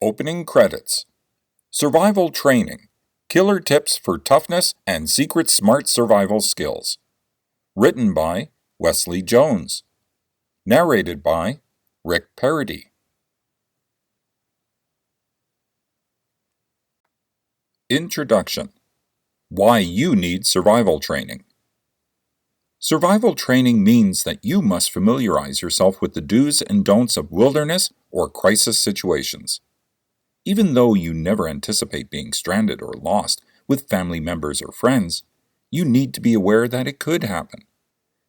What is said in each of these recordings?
Opening credits. Survival Training. Killer Tips for Toughness and Secret Smart Survival Skills. Written by Wesley Jones. Narrated by Rick Parody. Introduction. Why you need survival training. Survival training means that you must familiarize yourself with the do's and don'ts of wilderness or crisis situations. Even though you never anticipate being stranded or lost with family members or friends, you need to be aware that it could happen.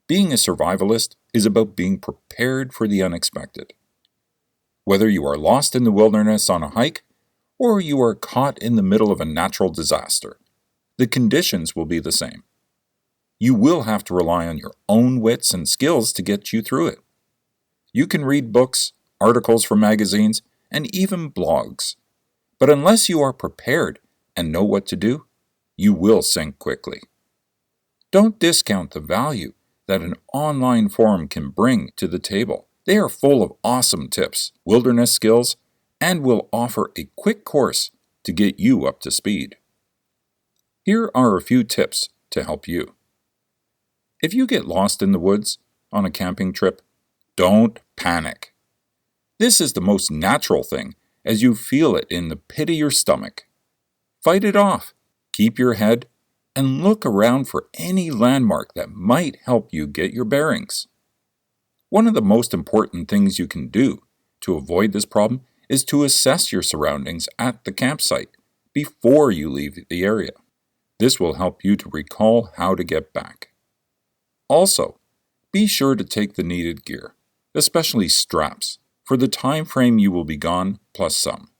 Being a survivalist is about being prepared for the unexpected. Whether you are lost in the wilderness on a hike, or you are caught in the middle of a natural disaster, the conditions will be the same. You will have to rely on your own wits and skills to get you through it. You can read books, articles from magazines, and even blogs. But unless you are prepared and know what to do, you will sink quickly. Don't discount the value that an online forum can bring to the table. They are full of awesome tips, wilderness skills, and will offer a quick course to get you up to speed. Here are a few tips to help you. If you get lost in the woods on a camping trip, don't panic. This is the most natural thing, as you feel it in the pit of your stomach. Fight it off, keep your head, and look around for any landmark that might help you get your bearings. One of the most important things you can do to avoid this problem is to assess your surroundings at the campsite before you leave the area. This will help you to recall how to get back. Also, be sure to take the needed gear, especially straps, for the time frame you will be gone plus some.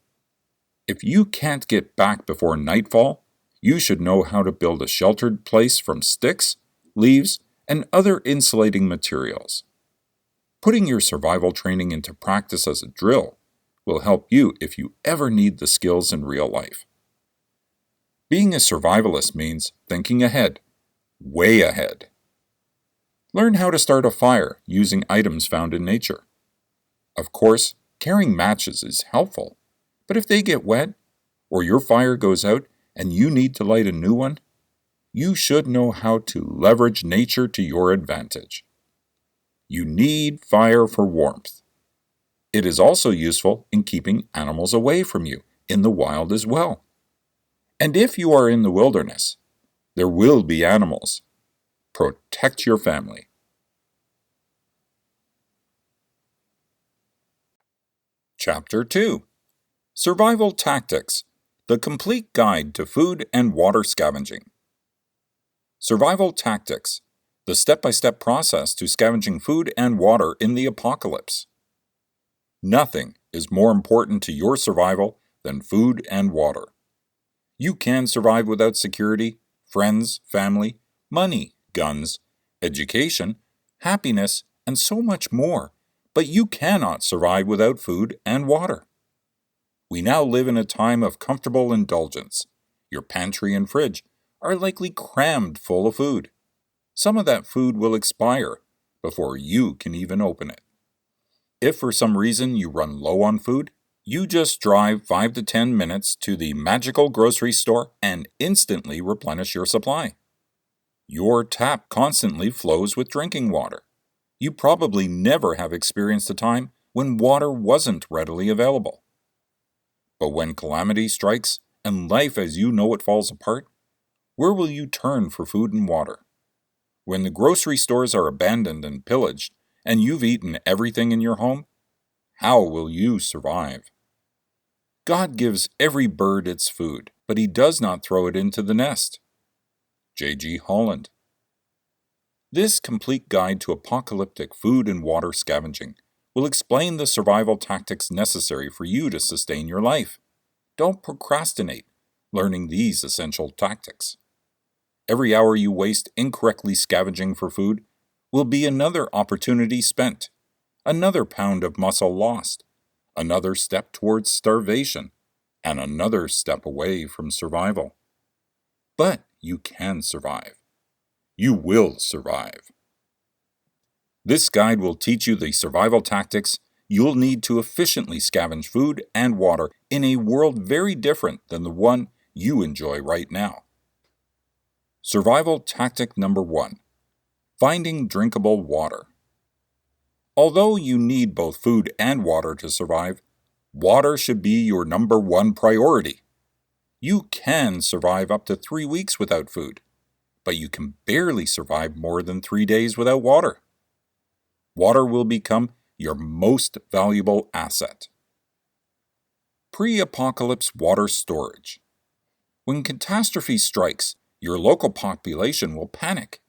If you can't get back before nightfall, you should know how to build a sheltered place from sticks, leaves, and other insulating materials. Putting your survival training into practice as a drill will help you if you ever need the skills in real life. Being a survivalist means thinking ahead, way ahead. Learn how to start a fire using items found in nature. Of course, carrying matches is helpful, but if they get wet, or your fire goes out and you need to light a new one, you should know how to leverage nature to your advantage. You need fire for warmth. It is also useful in keeping animals away from you in the wild as well. And if you are in the wilderness, there will be animals. Protect your family. Chapter 2. Survival Tactics. The Complete Guide to Food and Water Scavenging. Survival Tactics. The step-by-step process to scavenging food and water in the apocalypse. Nothing is more important to your survival than food and water. You can survive without security, friends, family, money, guns, education, happiness, and so much more, but you cannot survive without food and water. We now live in a time of comfortable indulgence. Your pantry and fridge are likely crammed full of food. Some of that food will expire before you can even open it. If for some reason you run low on food, you just drive 5 to 10 minutes to the magical grocery store and instantly replenish your supply. Your tap constantly flows with drinking water. You probably never have experienced a time when water wasn't readily available. But when calamity strikes and life as you know it falls apart, where will you turn for food and water? When the grocery stores are abandoned and pillaged, and you've eaten everything in your home, how will you survive? God gives every bird its food, but He does not throw it into the nest. J.G. Holland. This complete guide to apocalyptic food and water scavenging will explain the survival tactics necessary for you to sustain your life. Don't procrastinate learning these essential tactics. Every hour you waste incorrectly scavenging for food will be another opportunity spent, another pound of muscle lost, another step towards starvation, and another step away from survival. But you can survive. You will survive. This guide will teach you the survival tactics you'll need to efficiently scavenge food and water in a world very different than the one you enjoy right now. Survival tactic number 1. Finding drinkable water. Although you need both food and water to survive, water should be your number 1 priority. You can survive up to 3 weeks without food, but you can barely survive more than 3 days without water. Water will become your most valuable asset. Pre-apocalypse water storage. When catastrophe strikes, your local population will panic.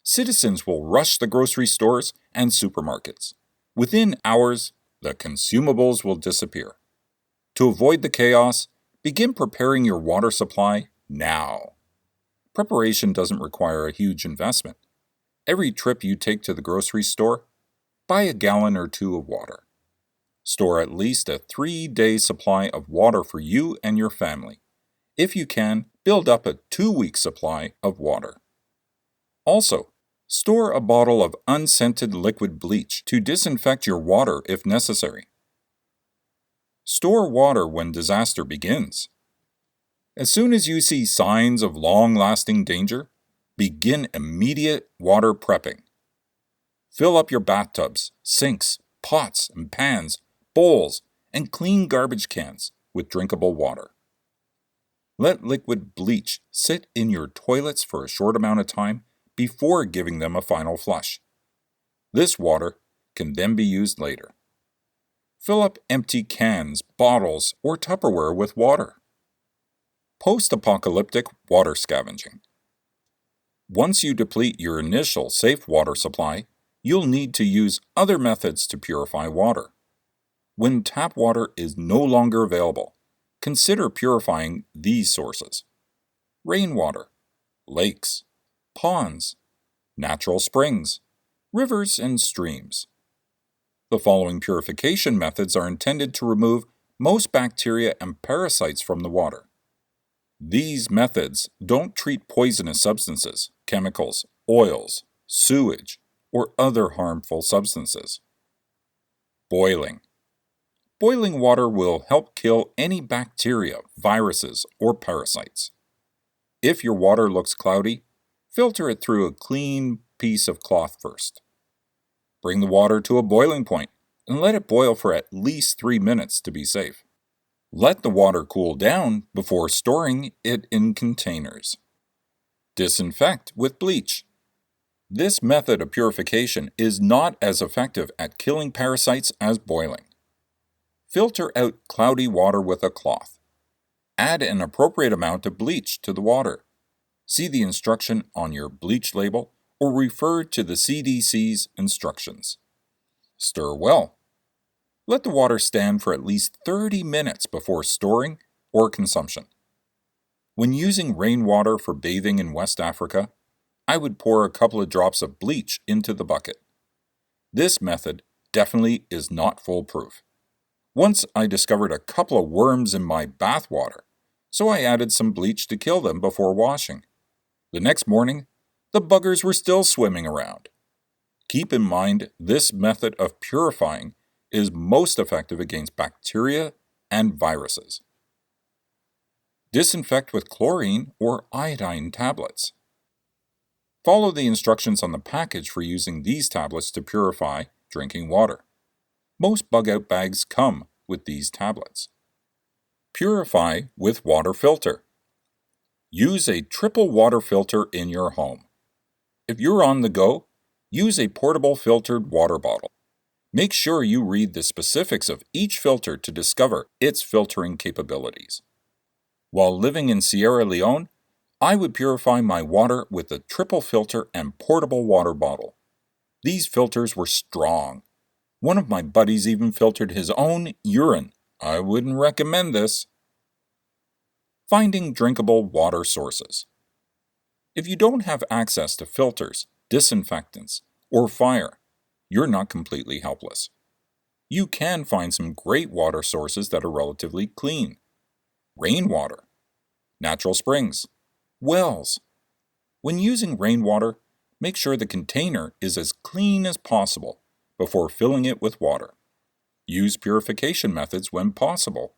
Citizens will rush the grocery stores and supermarkets. Within hours, the consumables will disappear. To avoid the chaos, begin preparing your water supply now. Preparation doesn't require a huge investment. Every trip you take to the grocery store, buy a gallon or 2 of water. Store at least a 3-day supply of water for you and your family. If you can, build up a 2-week supply of water. Also, store a bottle of unscented liquid bleach to disinfect your water if necessary. Store water when disaster begins. As soon as you see signs of long-lasting danger, begin immediate water prepping. Fill up your bathtubs, sinks, pots and pans, bowls, and clean garbage cans with drinkable water. Let liquid bleach sit in your toilets for a short amount of time before giving them a final flush. This water can then be used later. Fill up empty cans, bottles, or Tupperware with water. Post-apocalyptic water scavenging. Once you deplete your initial safe water supply, you'll need to use other methods to purify water. When tap water is no longer available, consider purifying these sources: rainwater, lakes, ponds, natural springs, rivers, and streams. The following purification methods are intended to remove most bacteria and parasites from the water. These methods don't treat poisonous substances, chemicals, oils, sewage, or other harmful substances. Boiling. Boiling water will help kill any bacteria, viruses, or parasites. If your water looks cloudy, filter it through a clean piece of cloth first. Bring the water to a boiling point and let it boil for at least 3 minutes to be safe. Let the water cool down before storing it in containers. Disinfect with bleach. This method of purification is not as effective at killing parasites as boiling. Filter out cloudy water with a cloth. Add an appropriate amount of bleach to the water. See the instruction on your bleach label or refer to the CDC's instructions. Stir well. Let the water stand for at least 30 minutes before storing or consumption. When using rainwater for bathing in West Africa, I would pour a couple of drops of bleach into the bucket. This method definitely is not foolproof. Once I discovered a couple of worms in my bath water, so I added some bleach to kill them before washing. The next morning, the buggers were still swimming around. Keep in mind this method of purifying is most effective against bacteria and viruses. Disinfect with chlorine or iodine tablets. Follow the instructions on the package for using these tablets to purify drinking water. Most bug-out bags come with these tablets. Purify with water filter. Use a triple water filter in your home. If you're on the go, use a portable filtered water bottle. Make sure you read the specifics of each filter to discover its filtering capabilities. While living in Sierra Leone, I would purify my water with a triple filter and portable water bottle. These filters were strong. One of my buddies even filtered his own urine. I wouldn't recommend this. Finding drinkable water sources. If you don't have access to filters, disinfectants, or fire, you're not completely helpless. You can find some great water sources that are relatively clean. Rainwater, natural springs, wells. When using rainwater, make sure the container is as clean as possible before filling it with water. Use purification methods when possible.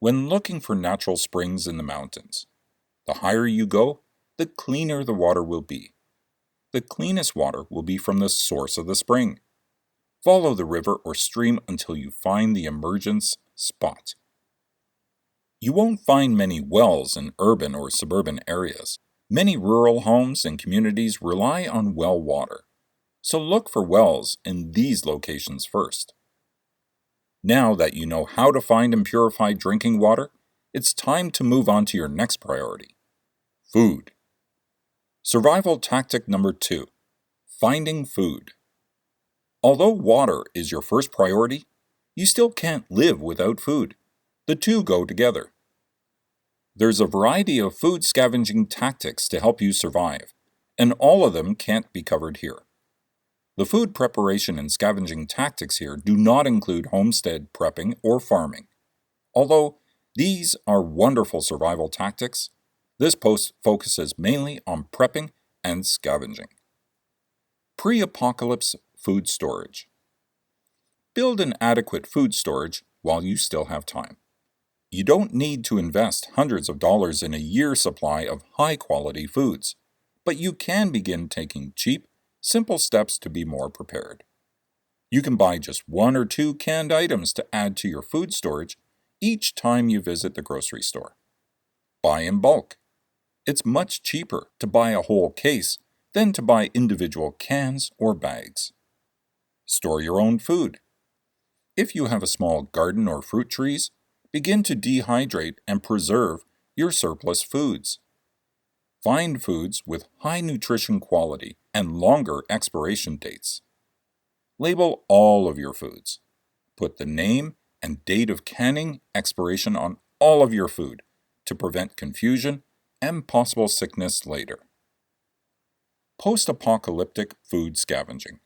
When looking for natural springs in the mountains, the higher you go, the cleaner the water will be. The cleanest water will be from the source of the spring. Follow the river or stream until you find the emergence spot. You won't find many wells in urban or suburban areas. Many rural homes and communities rely on well water, so look for wells in these locations first. Now that you know how to find and purify drinking water, it's time to move on to your next priority: food. Survival tactic number 2: finding food. Although water is your first priority, you still can't live without food. The two go together. There's a variety of food scavenging tactics to help you survive, and all of them can't be covered here. The food preparation and scavenging tactics here do not include homestead prepping or farming. Although these are wonderful survival tactics, this post focuses mainly on prepping and scavenging. Pre-apocalypse food storage. Build an adequate food storage while you still have time. You don't need to invest hundreds of dollars in a year's supply of high-quality foods, but you can begin taking cheap, simple steps to be more prepared. You can buy just 1 or 2 canned items to add to your food storage each time you visit the grocery store. Buy in bulk. It's much cheaper to buy a whole case than to buy individual cans or bags. Store your own food. If you have a small garden or fruit trees, begin to dehydrate and preserve your surplus foods. Find foods with high nutrition quality and longer expiration dates. Label all of your foods. Put the name and date of canning expiration on all of your food to prevent confusion and possible sickness later. Post-apocalyptic food scavenging.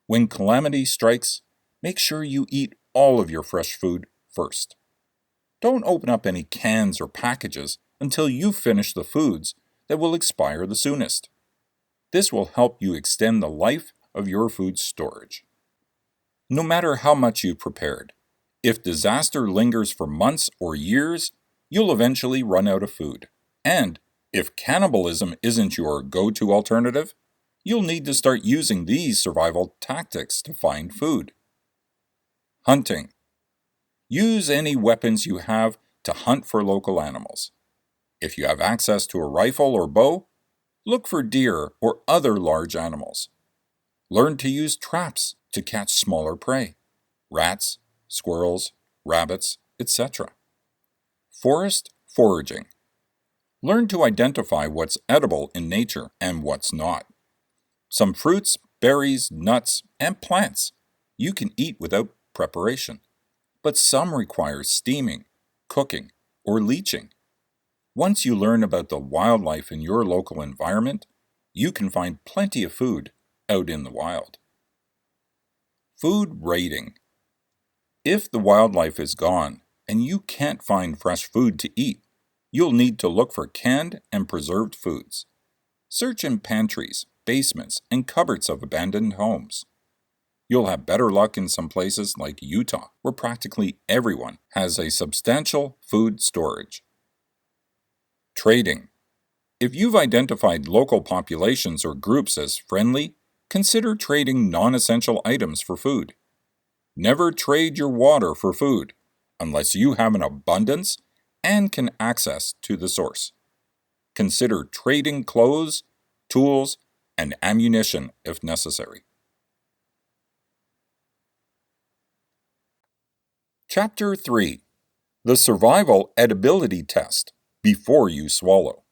When calamity strikes, make sure you eat all of your fresh food first. Don't open up any cans or packages until you've finished the foods that will expire the soonest. This will help you extend the life of your food storage. No matter how much you've prepared, if disaster lingers for months or years, you'll eventually run out of food. And if cannibalism isn't your go-to alternative, you'll need to start using these survival tactics to find food. Hunting. Use any weapons you have to hunt for local animals. If you have access to a rifle or bow, look for deer or other large animals. Learn to use traps to catch smaller prey: rats, squirrels, rabbits, etc. Forest foraging. Learn to identify what's edible in nature and what's not. Some fruits, berries, nuts, and plants you can eat without preparation, but some require steaming, cooking, or leaching. Once you learn about the wildlife in your local environment, you can find plenty of food out in the wild. Food raiding. If the wildlife is gone and you can't find fresh food to eat, you'll need to look for canned and preserved foods. Search in pantries, basements, and cupboards of abandoned homes. You'll have better luck in some places like Utah, where practically everyone has a substantial food storage. Trading. If you've identified local populations or groups as friendly, consider trading non-essential items for food. Never trade your water for food unless you have an abundance and can access to the source. Consider trading clothes, tools, and ammunition if necessary. Chapter 3: The Survival Edibility Test Before You Swallow.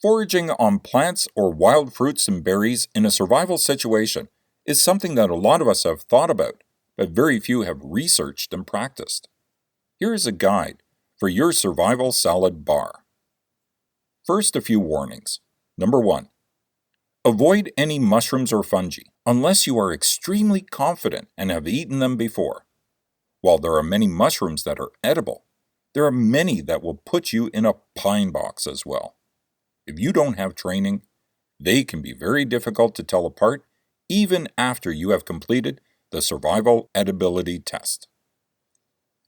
Foraging on plants or wild fruits and berries in a survival situation is something that a lot of us have thought about, but very few have researched and practiced. Here is a guide for your survival salad bar. First, a few warnings. Number 1. Avoid any mushrooms or fungi unless you are extremely confident and have eaten them before. While there are many mushrooms that are edible, there are many that will put you in a pine box as well. If you don't have training, they can be very difficult to tell apart even after you have completed the survival edibility test.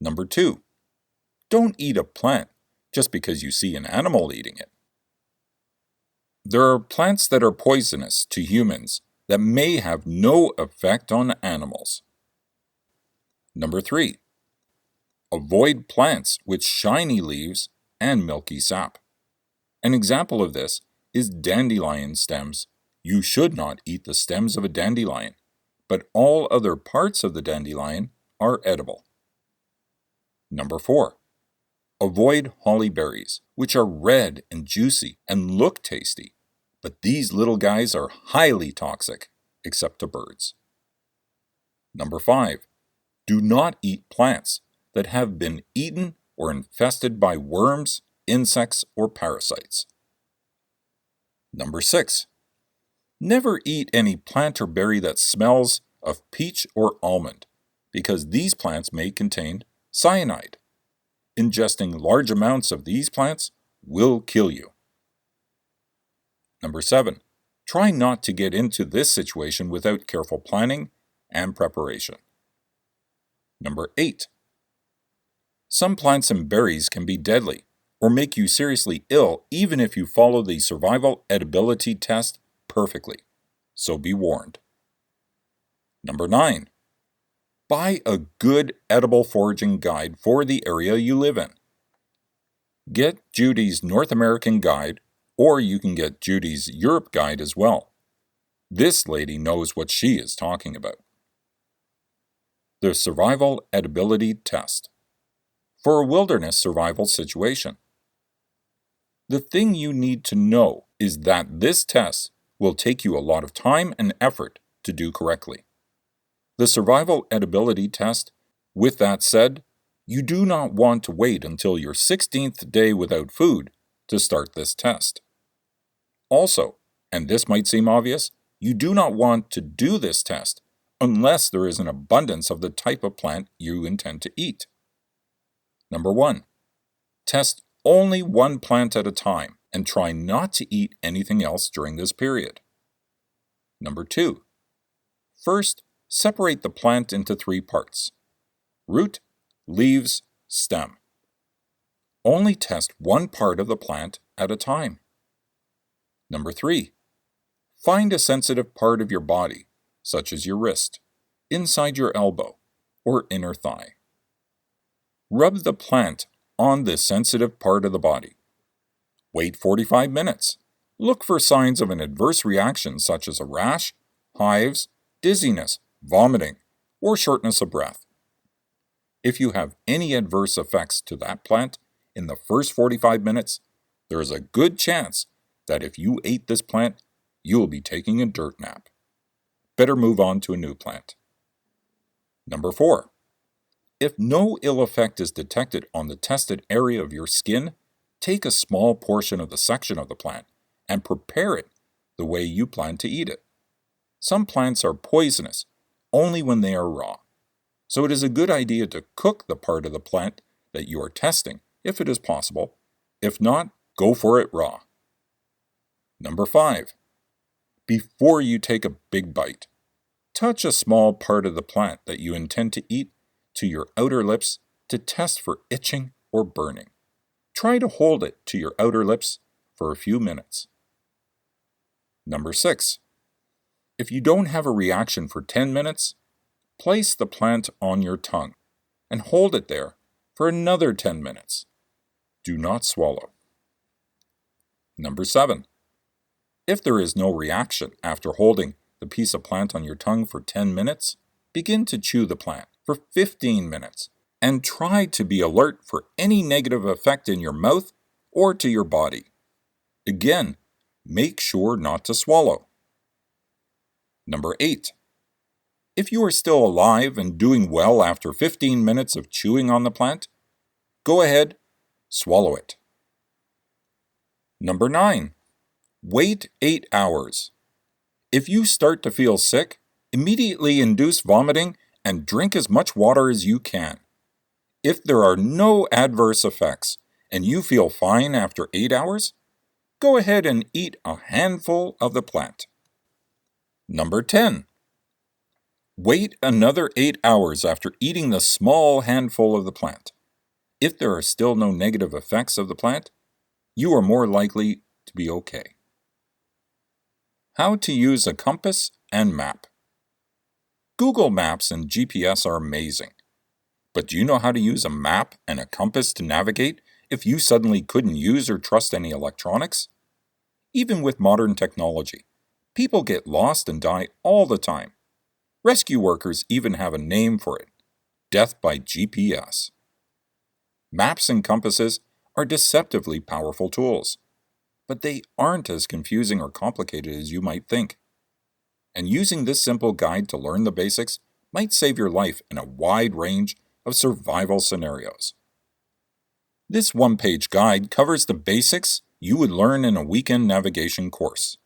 Number 2. Don't eat a plant just because you see an animal eating it. There are plants that are poisonous to humans that may have no effect on animals. Number 3. Avoid plants with shiny leaves and milky sap. An example of this is dandelion stems. You should not eat the stems of a dandelion, but all other parts of the dandelion are edible. Number 4. Avoid holly berries, which are red and juicy and look tasty, but these little guys are highly toxic, except to birds. Number 5. Do not eat plants that have been eaten or infested by worms, insects, or parasites. Number 6. Never eat any plant or berry that smells of peach or almond, because these plants may contain cyanide. Ingesting large amounts of these plants will kill you. Number 7. Try not to get into this situation without careful planning and preparation. Number 8. Some plants and berries can be deadly or make you seriously ill even if you follow the survival edibility test perfectly, so be warned. Number 9. Buy a good edible foraging guide for the area you live in. Get Judy's North American Guide, or you can get Judy's Europe Guide as well. This lady knows what she is talking about. The survival edibility test. For a wilderness survival situation. The thing you need to know is that this test will take you a lot of time and effort to do correctly. The survival edibility test, with that said, you do not want to wait until your 16th day without food to start this test. Also, and this might seem obvious, you do not want to do this test unless there is an abundance of the type of plant you intend to eat. Number 1. Test only one plant at a time and try not to eat anything else during this period. Number 2. First, separate the plant into 3 parts: root, leaves, stem. Only test one part of the plant at a time. Number 3. Find a sensitive part of your body, such as your wrist, inside your elbow, or inner thigh. Rub the plant on this sensitive part of the body. Wait 45 minutes. Look for signs of an adverse reaction such as a rash, hives, dizziness, vomiting, or shortness of breath. If you have any adverse effects to that plant in the first 45 minutes, there is a good chance that if you ate this plant, you will be taking a dirt nap. Better move on to a new plant. Number 4. If no ill effect is detected on the tested area of your skin, take a small portion of the section of the plant and prepare it the way you plan to eat it. Some plants are poisonous only when they are raw, so it is a good idea to cook the part of the plant that you are testing if it is possible. If not, go for it raw. Number 5. Before you take a big bite, touch a small part of the plant that you intend to eat to your outer lips to test for itching or burning. Try to hold it to your outer lips for a few minutes. Number 6. If you don't have a reaction for 10 minutes, place the plant on your tongue and hold it there for another 10 minutes. Do not swallow. Number 7. If there is no reaction after holding the piece of plant on your tongue for 10 minutes, begin to chew the plant for 15 minutes and try to be alert for any negative effect in your mouth or to your body. Again, make sure not to swallow. Number 8. If you are still alive and doing well after 15 minutes of chewing on the plant, go ahead, swallow it. Number 9. Wait 8 hours. If you start to feel sick, immediately induce vomiting and drink as much water as you can. If there are no adverse effects and you feel fine after 8 hours, go ahead and eat a handful of the plant. Number 10. Wait another 8 hours after eating the small handful of the plant. If there are still no negative effects of the plant, you are more likely to be okay. How to use a compass and map. Google Maps and GPS are amazing. But do you know how to use a map and a compass to navigate if you suddenly couldn't use or trust any electronics? Even with modern technology, people get lost and die all the time. Rescue workers even have a name for it: death by GPS. Maps and compasses are deceptively powerful tools, but they aren't as confusing or complicated as you might think. And using this simple guide to learn the basics might save your life in a wide range of survival scenarios. This one-page guide covers the basics you would learn in a weekend navigation course.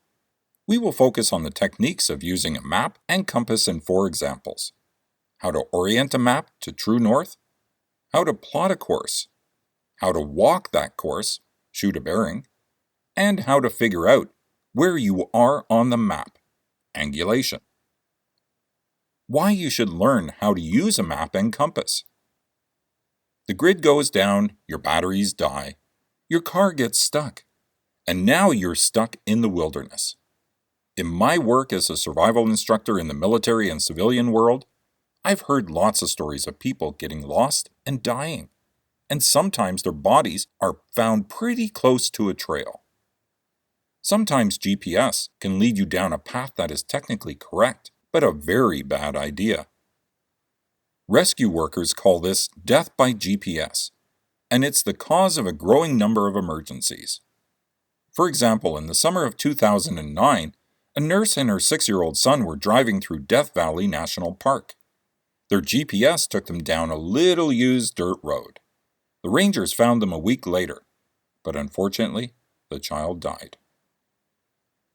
We will focus on the techniques of using a map and compass in 4 examples: how to orient a map to true north, how to plot a course, how to walk that course, shoot a bearing, and how to figure out where you are on the map, angulation. Why you should learn how to use a map and compass. The grid goes down, your batteries die, your car gets stuck, and now you're stuck in the wilderness. In my work as a survival instructor in the military and civilian world, I've heard lots of stories of people getting lost and dying, and sometimes their bodies are found pretty close to a trail. Sometimes GPS can lead you down a path that is technically correct, but a very bad idea. Rescue workers call this death by GPS, and it's the cause of a growing number of emergencies. For example, in the summer of 2009, a nurse and her 6-year-old son were driving through Death Valley National Park. Their GPS took them down a little-used dirt road. The rangers found them a week later, but unfortunately, the child died.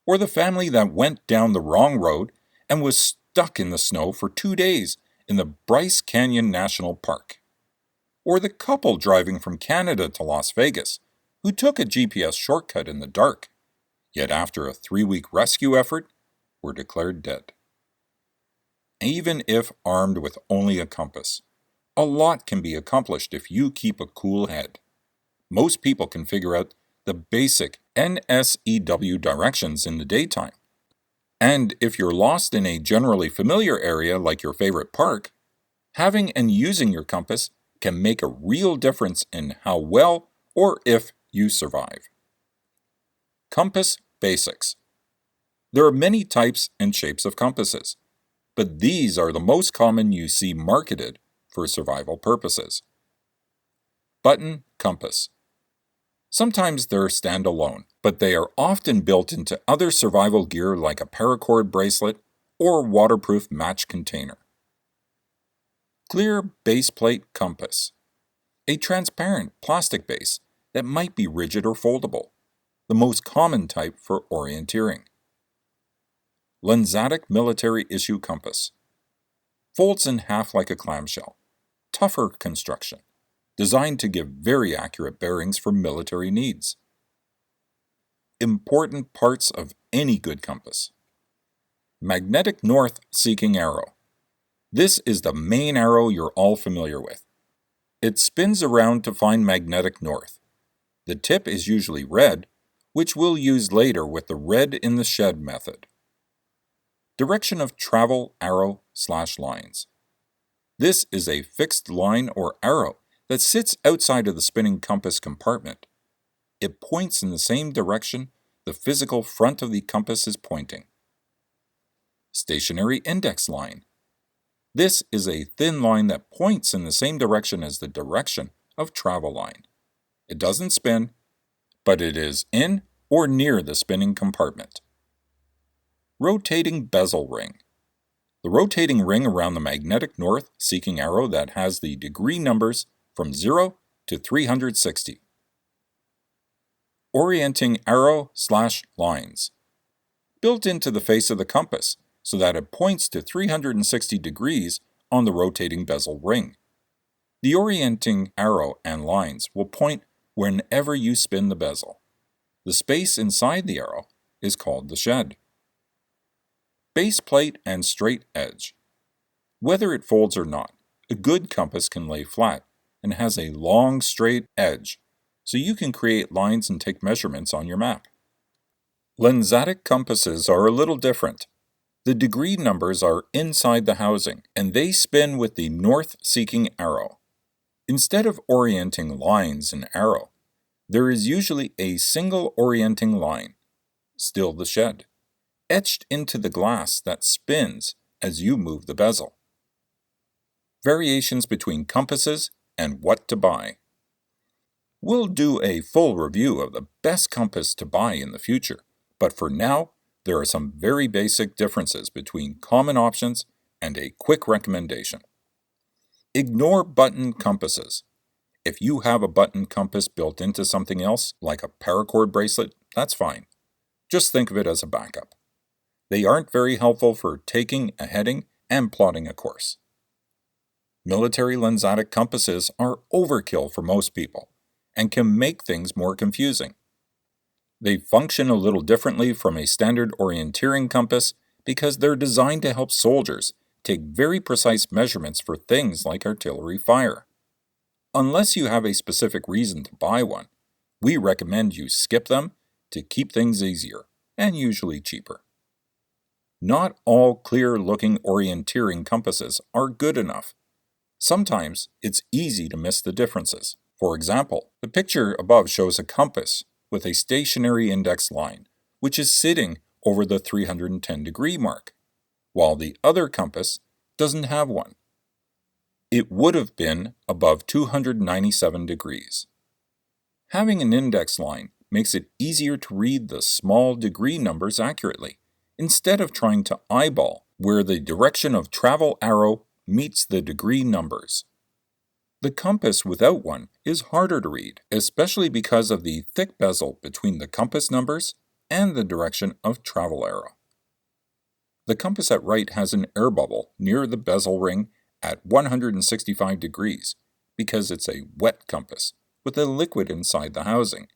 Or the family that went down the wrong road and was stuck in the snow for 2 days in the Bryce Canyon National Park. Or the couple driving from Canada to Las Vegas, who took a GPS shortcut in the dark, yet after a 3-week rescue effort, were declared dead. Even if armed with only a compass, a lot can be accomplished if you keep a cool head. Most people can figure out the basic NSEW directions in the daytime. And if you're lost in a generally familiar area like your favorite park, having and using your compass can make a real difference in how well or if you survive. Compass basics. There are many types and shapes of compasses, but these are the most common you see marketed for survival purposes. Button compass. Sometimes they're standalone, but they are often built into other survival gear like a paracord bracelet or waterproof match container. Clear base plate compass. A transparent plastic base that might be rigid or foldable, the most common type for orienteering. Lensatic military issue compass. Folds in half like a clamshell. Tougher construction, designed to give very accurate bearings for military needs. Important parts of any good compass. Magnetic north seeking arrow. This is the main arrow you're all familiar with. It spins around to find magnetic north. The tip is usually red, which we'll use later with the red in the shed method. Direction of travel arrow/lines. This is a fixed line or arrow that sits outside of the spinning compass compartment. It points in the same direction the physical front of the compass is pointing. Stationary index line. This is a thin line that points in the same direction as the direction of travel line. It doesn't spin, but it is in or near the spinning compartment. Rotating bezel ring. The rotating ring around the magnetic north seeking arrow that has the degree numbers from 0 to 360. Orienting arrow/lines. Built into the face of the compass so that it points to 360 degrees on the rotating bezel ring. The orienting arrow and lines will point whenever you spin the bezel. The space inside the arrow is called the shed. Base plate and straight edge. Whether it folds or not, a good compass can lay flat and has a long, straight edge, so you can create lines and take measurements on your map. Lensatic compasses are a little different. The degree numbers are inside the housing, and they spin with the north-seeking arrow. Instead of orienting lines in arrow, there is usually a single orienting line, still the shed, etched into the glass that spins as you move the bezel. Variations between compasses and what to buy. We'll do a full review of the best compass to buy in the future, but for now, there are some very basic differences between common options and a quick recommendation. Ignore button compasses. If you have a button compass built into something else, like a paracord bracelet, that's fine. Just think of it as a backup. They aren't very helpful for taking a heading and plotting a course. Military lensatic compasses are overkill for most people and can make things more confusing. They function a little differently from a standard orienteering compass because they're designed to help soldiers take very precise measurements for things like artillery fire. Unless you have a specific reason to buy one, we recommend you skip them to keep things easier and usually cheaper. Not all clear-looking orienteering compasses are good enough. Sometimes it's easy to miss the differences. For example, the picture above shows a compass with a stationary index line, which is sitting over the 310-degree mark, while the other compass doesn't have one. It would have been above 297 degrees. Having an index line makes it easier to read the small degree numbers accurately, instead of trying to eyeball where the direction of travel arrow meets the degree numbers. The compass without one is harder to read, especially because of the thick bezel between the compass numbers and the direction of travel arrow. The compass at right has an air bubble near the bezel ring at 165 degrees because it's a wet compass with a liquid inside the housing.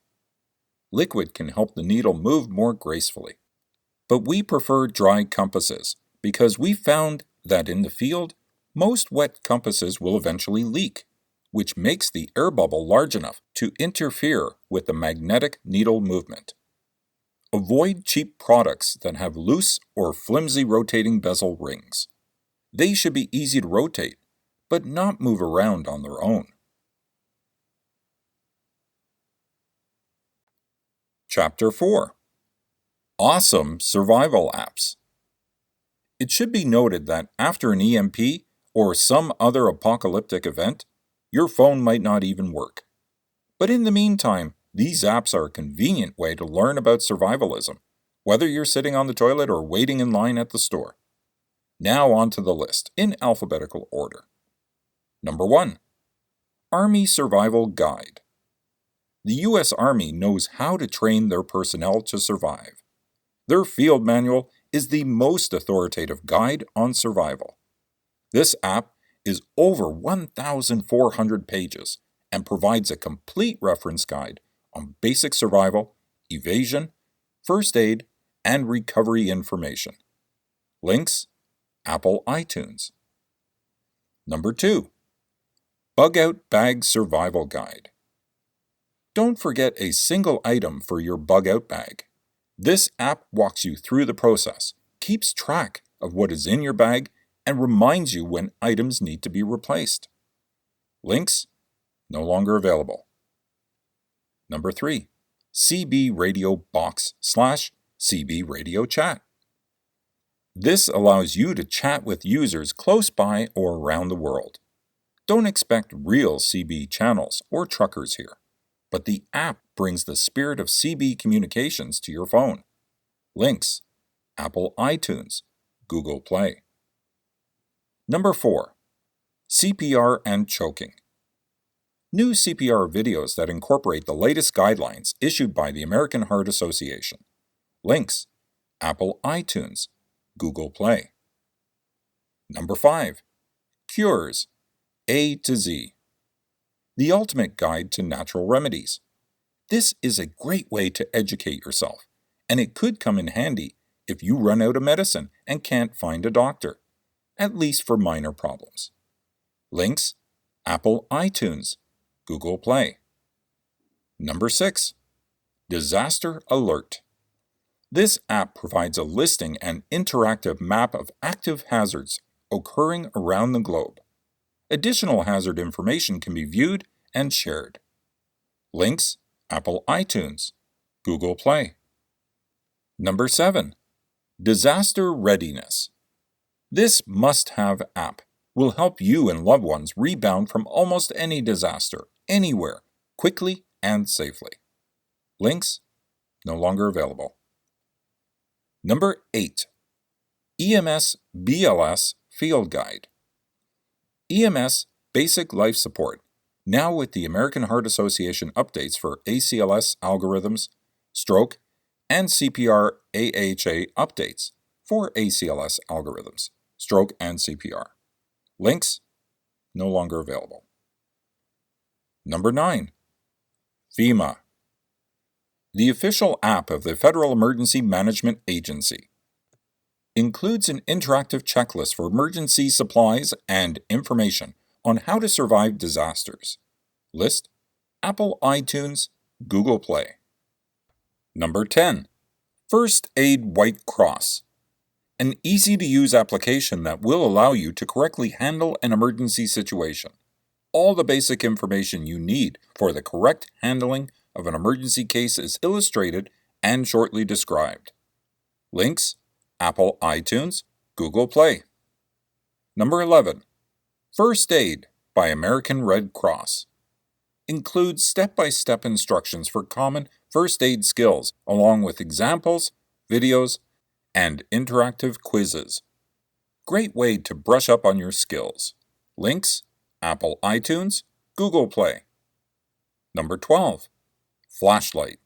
Liquid can help the needle move more gracefully. But we prefer dry compasses because we found that in the field, most wet compasses will eventually leak, which makes the air bubble large enough to interfere with the magnetic needle movement. Avoid cheap products that have loose or flimsy rotating bezel rings. They should be easy to rotate, but not move around on their own. Chapter 4. Awesome Survival Apps. It should be noted that after an EMP or some other apocalyptic event, your phone might not even work. But in the meantime, these apps are a convenient way to learn about survivalism, whether you're sitting on the toilet or waiting in line at the store. Now on to the list, in alphabetical order. Number 1. Army Survival Guide. The U.S. Army knows how to train their personnel to survive. Their field manual is the most authoritative guide on survival. This app is over 1,400 pages and provides a complete reference guide on basic survival, evasion, first aid, and recovery information. Links: Apple iTunes. Number 2. Bug Out Bag Survival Guide. Don't forget a single item for your bug out bag. This app walks you through the process, keeps track of what is in your bag, and reminds you when items need to be replaced. Links: no longer available. Number 3. CB Radio Box / CB Radio Chat. This allows you to chat with users close by or around the world. Don't expect real CB channels or truckers here, but the app brings the spirit of CB communications to your phone. Links: Apple iTunes, Google Play. Number 4. CPR and Choking. New CPR videos that incorporate the latest guidelines issued by the American Heart Association. Links: Apple iTunes, Google Play. Number 5. Cures, A to Z. The ultimate guide to natural remedies. This is a great way to educate yourself, and it could come in handy if you run out of medicine and can't find a doctor. at least for minor problems. Links: Apple iTunes, Google Play. Number 6. Disaster Alert. This app provides a listing and interactive map of active hazards occurring around the globe. Additional hazard information can be viewed and shared. Links: Apple iTunes, Google Play. Number 7. Disaster Readiness. This must-have app will help you and loved ones rebound from almost any disaster, anywhere, quickly and safely. Links: no longer available. Number 8. EMS BLS Field Guide. EMS Basic Life Support, now with the American Heart Association updates for ACLS algorithms, stroke, and CPR AHA updates for ACLS algorithms, stroke, and CPR. Links: no longer available. Number 9. FEMA. The official app of the Federal Emergency Management Agency. Includes an interactive checklist for emergency supplies and information on how to survive disasters. List: Apple iTunes, Google Play. Number 10. First Aid White Cross. An easy-to-use application that will allow you to correctly handle an emergency situation. All the basic information you need for the correct handling of an emergency case is illustrated and shortly described. Links: Apple iTunes, Google Play. Number 11. First Aid by American Red Cross. Includes step-by-step instructions for common first aid skills, along with examples, videos, and interactive quizzes. Great way to brush up on your skills. Links: Apple iTunes, Google Play. Number 12. Flashlight.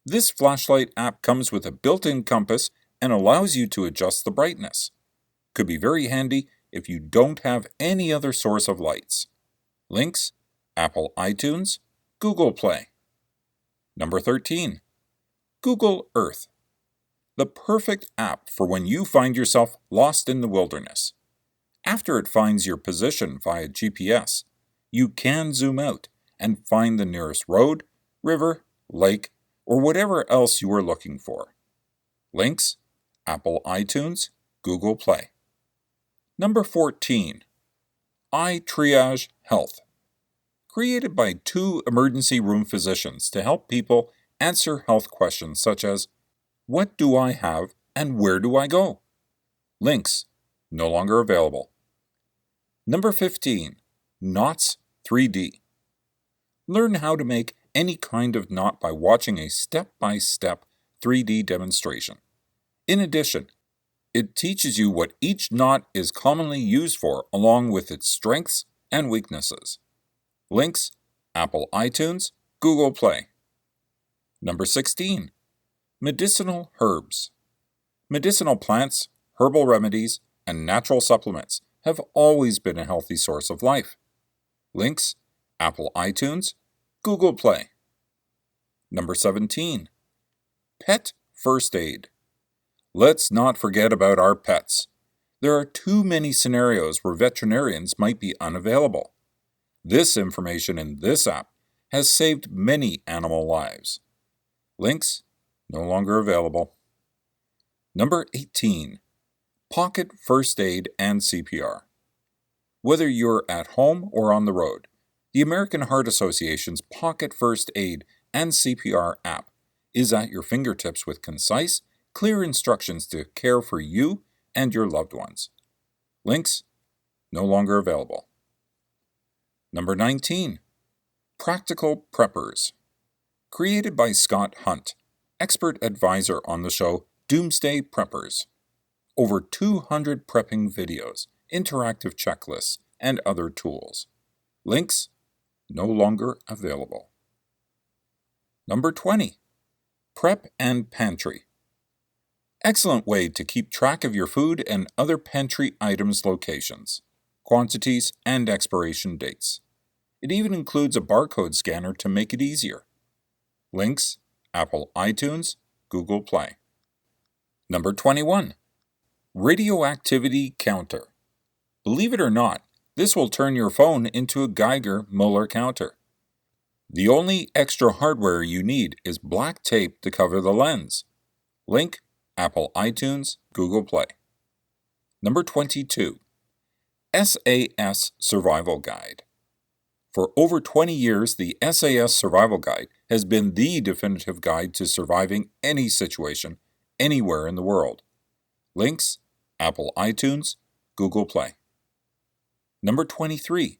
This flashlight app comes with a built-in compass and allows you to adjust the brightness. Could be very handy if you don't have any other source of lights. Links: Apple iTunes, Google Play. Number 13. Google Earth. The perfect app for when you find yourself lost in the wilderness. After it finds your position via GPS, you can zoom out and find the nearest road, river, lake, or whatever else you are looking for. Links: Apple iTunes, Google Play. Number 14. iTriage Health. Created by 2 emergency room physicians to help people answer health questions such as, what do I have and where do I go? Links: no longer available. Number 15. Knots 3D. Learn how to make any kind of knot by watching a step-by-step 3D demonstration. In addition, it teaches you what each knot is commonly used for, along with its strengths and weaknesses. Links: Apple iTunes, Google Play. Number 16. Medicinal herbs. Medicinal plants, herbal remedies, and natural supplements have always been a healthy source of life. Links: Apple iTunes, Google Play. Number 17. Pet First Aid. Let's not forget about our pets. There are too many scenarios where veterinarians might be unavailable. This information in this app has saved many animal lives. Links: no longer available. Number 18. Pocket First Aid and CPR. Whether you're at home or on the road, the American Heart Association's Pocket First Aid and CPR app is at your fingertips with concise, clear instructions to care for you and your loved ones. Links: no longer available. Number 19. Practical Preppers. Created by Scott Hunt, expert advisor on the show Doomsday Preppers. Over 200 prepping videos, interactive checklists, and other tools. Links: no longer available. Number 20. Prep and Pantry. Excellent way to keep track of your food and other pantry items' locations, quantities, and expiration dates. It even includes a barcode scanner to make it easier. Links: Apple iTunes, Google Play. Number 21. Radioactivity Counter. Believe it or not, this will turn your phone into a Geiger-Muller counter. The only extra hardware you need is black tape to cover the lens. Link, Apple iTunes, Google Play. Number 22. SAS Survival Guide. For over 20 years, the SAS Survival Guide has been the definitive guide to surviving any situation, anywhere in the world. Links, Apple iTunes, Google Play. Number 23.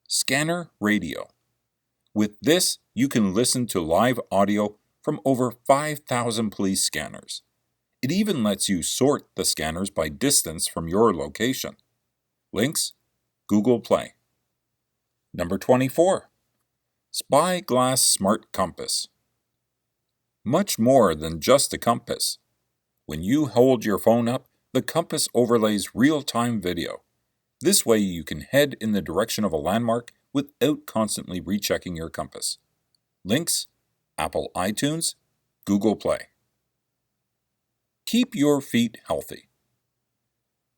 Scanner Radio. With this, you can listen to live audio from over 5,000 police scanners. It even lets you sort the scanners by distance from your location. Links, Google Play. Number 24. Spyglass Smart Compass. Much more than just a compass. When you hold your phone up, the compass overlays real-time video. This way you can head in the direction of a landmark without constantly rechecking your compass. Links, Apple iTunes, Google Play. Keep your feet healthy.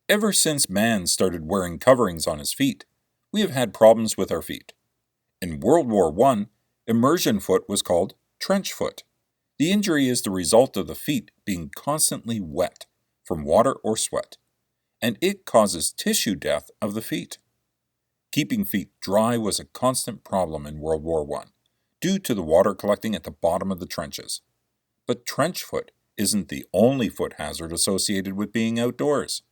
Ever since man started wearing coverings on his feet, we have had problems with our feet. In World War I, immersion foot was called trench foot. The injury is the result of the feet being constantly wet from water or sweat, and it causes tissue death of the feet. Keeping feet dry was a constant problem in World War I, due to the water collecting at the bottom of the trenches. But trench foot isn't the only foot hazard associated with being outdoors.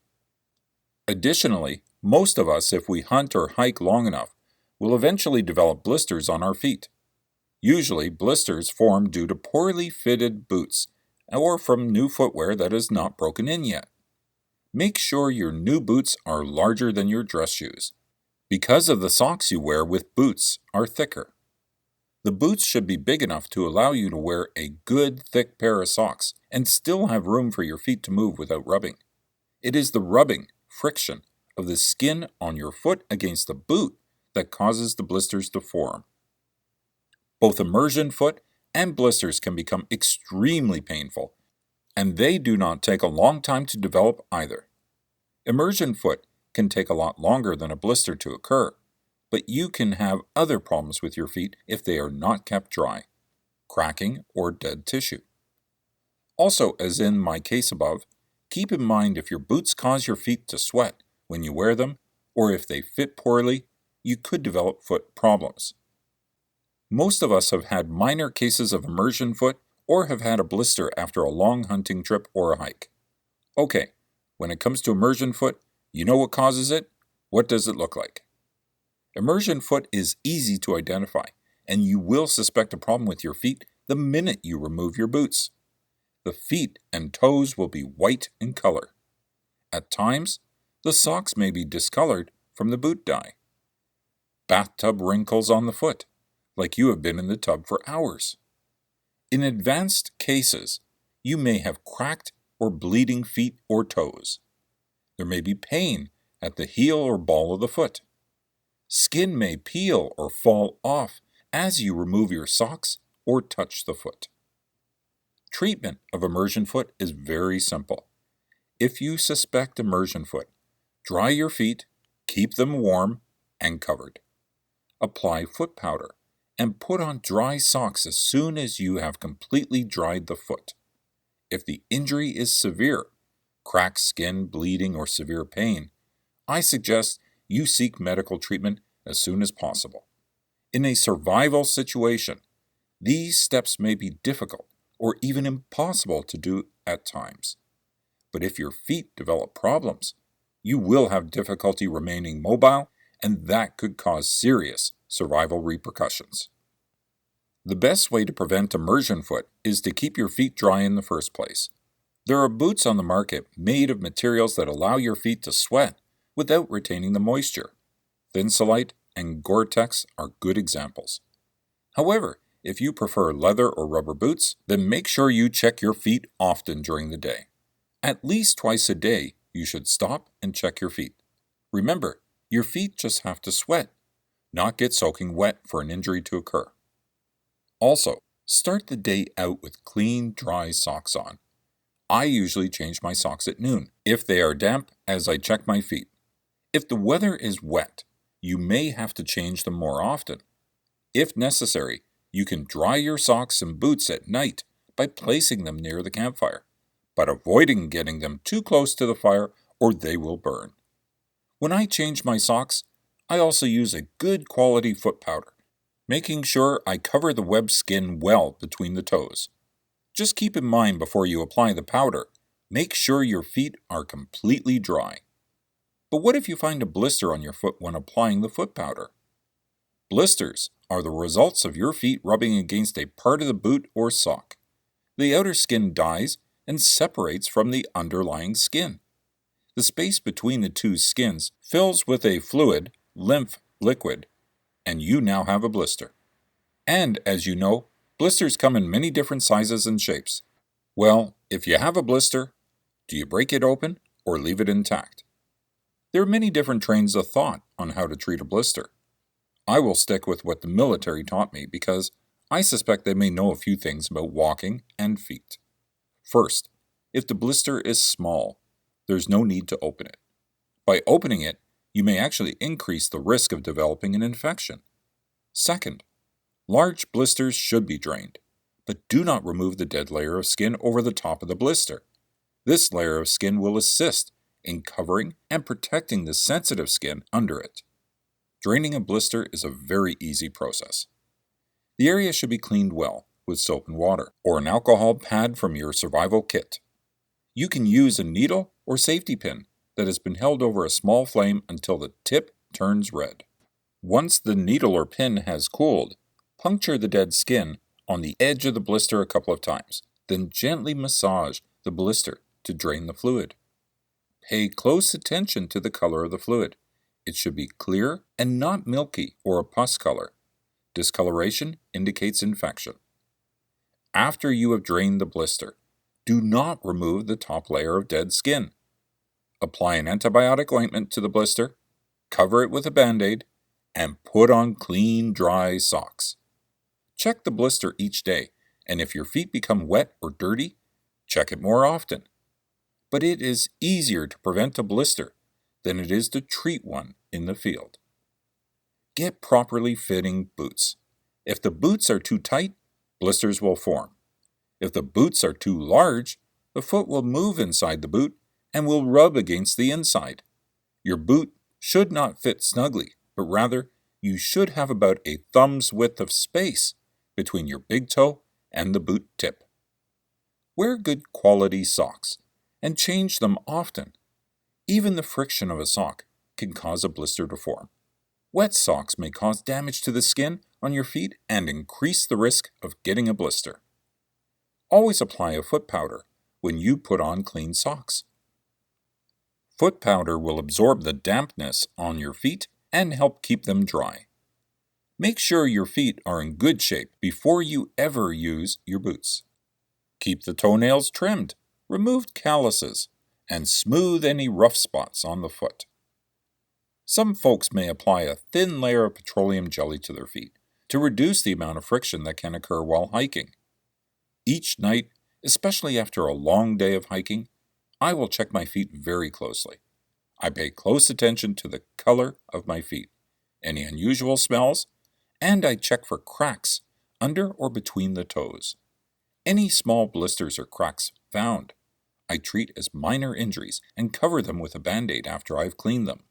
Additionally, most of us, if we hunt or hike long enough, will eventually develop blisters on our feet. Usually, blisters form due to poorly fitted boots or from new footwear that is not broken in yet. Make sure your new boots are larger than your dress shoes, because of the socks you wear with boots are thicker. The boots should be big enough to allow you to wear a good, thick pair of socks and still have room for your feet to move without rubbing. It is the rubbing, friction, of the skin on your foot against the boot that causes the blisters to form. Both immersion foot and blisters can become extremely painful, and they do not take a long time to develop either. Immersion foot can take a lot longer than a blister to occur, but you can have other problems with your feet if they are not kept dry, cracking or dead tissue. Also, as in my case above, keep in mind if your boots cause your feet to sweat when you wear them, or if they fit poorly, you could develop foot problems. Most of us have had minor cases of immersion foot or have had a blister after a long hunting trip or a hike. Okay, when it comes to immersion foot, you know what causes it? What does it look like? Immersion foot is easy to identify, and you will suspect a problem with your feet the minute you remove your boots. The feet and toes will be white in color. At times, the socks may be discolored from the boot dye. Bathtub wrinkles on the foot, like you have been in the tub for hours. In advanced cases, you may have cracked or bleeding feet or toes. There may be pain at the heel or ball of the foot. Skin may peel or fall off as you remove your socks or touch the foot. Treatment of immersion foot is very simple. If you suspect immersion foot, dry your feet, keep them warm and covered. Apply foot powder and put on dry socks as soon as you have completely dried the foot. If the injury is severe, cracked skin, bleeding, or severe pain, I suggest you seek medical treatment as soon as possible. In a survival situation, these steps may be difficult or even impossible to do at times. But if your feet develop problems, you will have difficulty remaining mobile, and that could cause serious survival repercussions. The best way to prevent immersion foot is to keep your feet dry in the first place. There are boots on the market made of materials that allow your feet to sweat without retaining the moisture. Thinsulite and Gore-Tex are good examples. However, if you prefer leather or rubber boots, then make sure you check your feet often during the day. At least twice a day, you should stop and check your feet. Remember, your feet just have to sweat, not get soaking wet for an injury to occur. Also, start the day out with clean, dry socks on. I usually change my socks at noon, if they are damp, as I check my feet. If the weather is wet, you may have to change them more often. If necessary, you can dry your socks and boots at night by placing them near the campfire, but avoiding getting them too close to the fire or they will burn. When I change my socks, I also use a good quality foot powder, making sure I cover the web skin well between the toes. Just keep in mind before you apply the powder, make sure your feet are completely dry. But what if you find a blister on your foot when applying the foot powder? Blisters are the results of your feet rubbing against a part of the boot or sock. The outer skin dies and separates from the underlying skin. The space between the two skins fills with a fluid, lymph liquid, and you now have a blister. And as you know, blisters come in many different sizes and shapes. Well, if you have a blister, do you break it open or leave it intact? There are many different trains of thought on how to treat a blister. I will stick with what the military taught me because I suspect they may know a few things about walking and feet. First, if the blister is small, there's no need to open it. By opening it, you may actually increase the risk of developing an infection. Second, large blisters should be drained, but do not remove the dead layer of skin over the top of the blister. This layer of skin will assist in covering and protecting the sensitive skin under it. Draining a blister is a very easy process. The area should be cleaned well with soap and water, or an alcohol pad from your survival kit. You can use a needle or safety pin that has been held over a small flame until the tip turns red. Once the needle or pin has cooled, puncture the dead skin on the edge of the blister a couple of times, then gently massage the blister to drain the fluid. Pay close attention to the color of the fluid. It should be clear and not milky or a pus color. Discoloration indicates infection. After you have drained the blister, do not remove the top layer of dead skin. Apply an antibiotic ointment to the blister, cover it with a Band-Aid, and put on clean, dry socks. Check the blister each day, and if your feet become wet or dirty, check it more often. But it is easier to prevent a blister than it is to treat one in the field. Get properly fitting boots. If the boots are too tight, blisters will form. If the boots are too large, the foot will move inside the boot and will rub against the inside. Your boot should not fit snugly, but rather you should have about a thumb's width of space between your big toe and the boot tip. Wear good quality socks and change them often. Even the friction of a sock can cause a blister to form. Wet socks may cause damage to the skin on your feet and increase the risk of getting a blister. Always apply a foot powder when you put on clean socks. Foot powder will absorb the dampness on your feet and help keep them dry. Make sure your feet are in good shape before you ever use your boots. Keep the toenails trimmed, remove calluses, and smooth any rough spots on the foot. Some folks may apply a thin layer of petroleum jelly to their feet to reduce the amount of friction that can occur while hiking. Each night, especially after a long day of hiking, I will check my feet very closely. I pay close attention to the color of my feet, any unusual smells, and I check for cracks under or between the toes. Any small blisters or cracks found, I treat as minor injuries and cover them with a Band-Aid after I've cleaned them.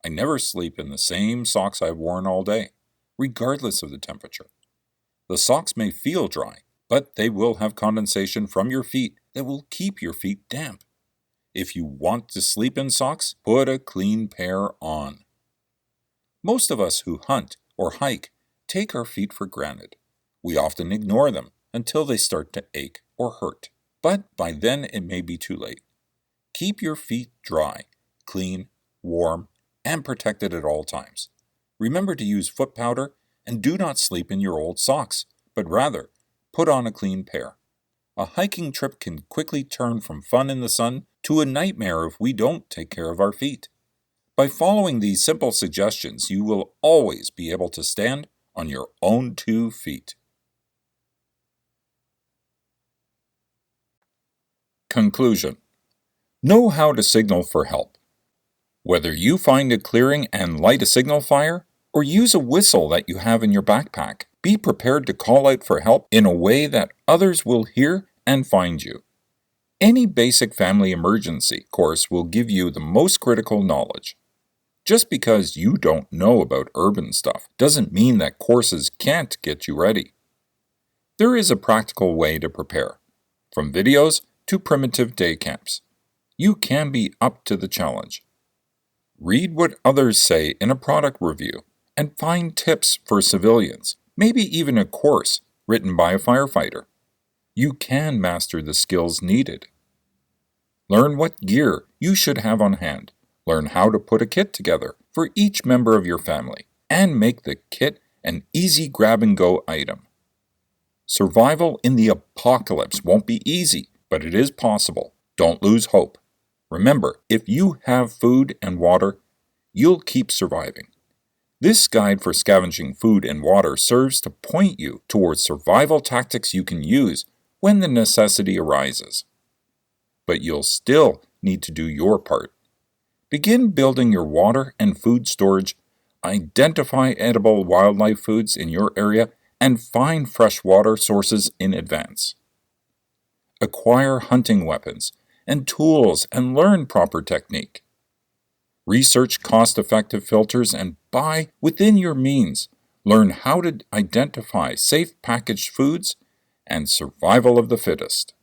I never sleep in the same socks I've worn all day, regardless of the temperature. The socks may feel dry, but they will have condensation from your feet that will keep your feet damp. If you want to sleep in socks, put a clean pair on. Most of us who hunt or hike take our feet for granted. We often ignore them until they start to ache or hurt, but by then it may be too late. Keep your feet dry, clean, warm, and protected at all times. Remember to use foot powder and do not sleep in your old socks, but rather put on a clean pair. A hiking trip can quickly turn from fun in the sun to a nightmare if we don't take care of our feet. By following these simple suggestions, you will always be able to stand on your own 2 feet. Conclusion. Know how to signal for help. Whether you find a clearing and light a signal fire, or use a whistle that you have in your backpack, be prepared to call out for help in a way that others will hear and find you. Any basic family emergency course will give you the most critical knowledge. Just because you don't know about urban stuff doesn't mean that courses can't get you ready. There is a practical way to prepare, from videos to primitive day camps. You can be up to the challenge. Read what others say in a product review and find tips for civilians, maybe even a course written by a firefighter. You can master the skills needed. Learn what gear you should have on hand. Learn how to put a kit together for each member of your family, and make the kit an easy grab-and-go item. Survival in the apocalypse won't be easy, but it is possible. Don't lose hope. Remember, if you have food and water, you'll keep surviving. This guide for scavenging food and water serves to point you towards survival tactics you can use when the necessity arises. But you'll still need to do your part. Begin building your water and food storage, identify edible wildlife foods in your area, and find fresh water sources in advance. Acquire hunting weapons and tools and learn proper technique. Research cost-effective filters and buy within your means. Learn how to identify safe packaged foods and survival of the fittest.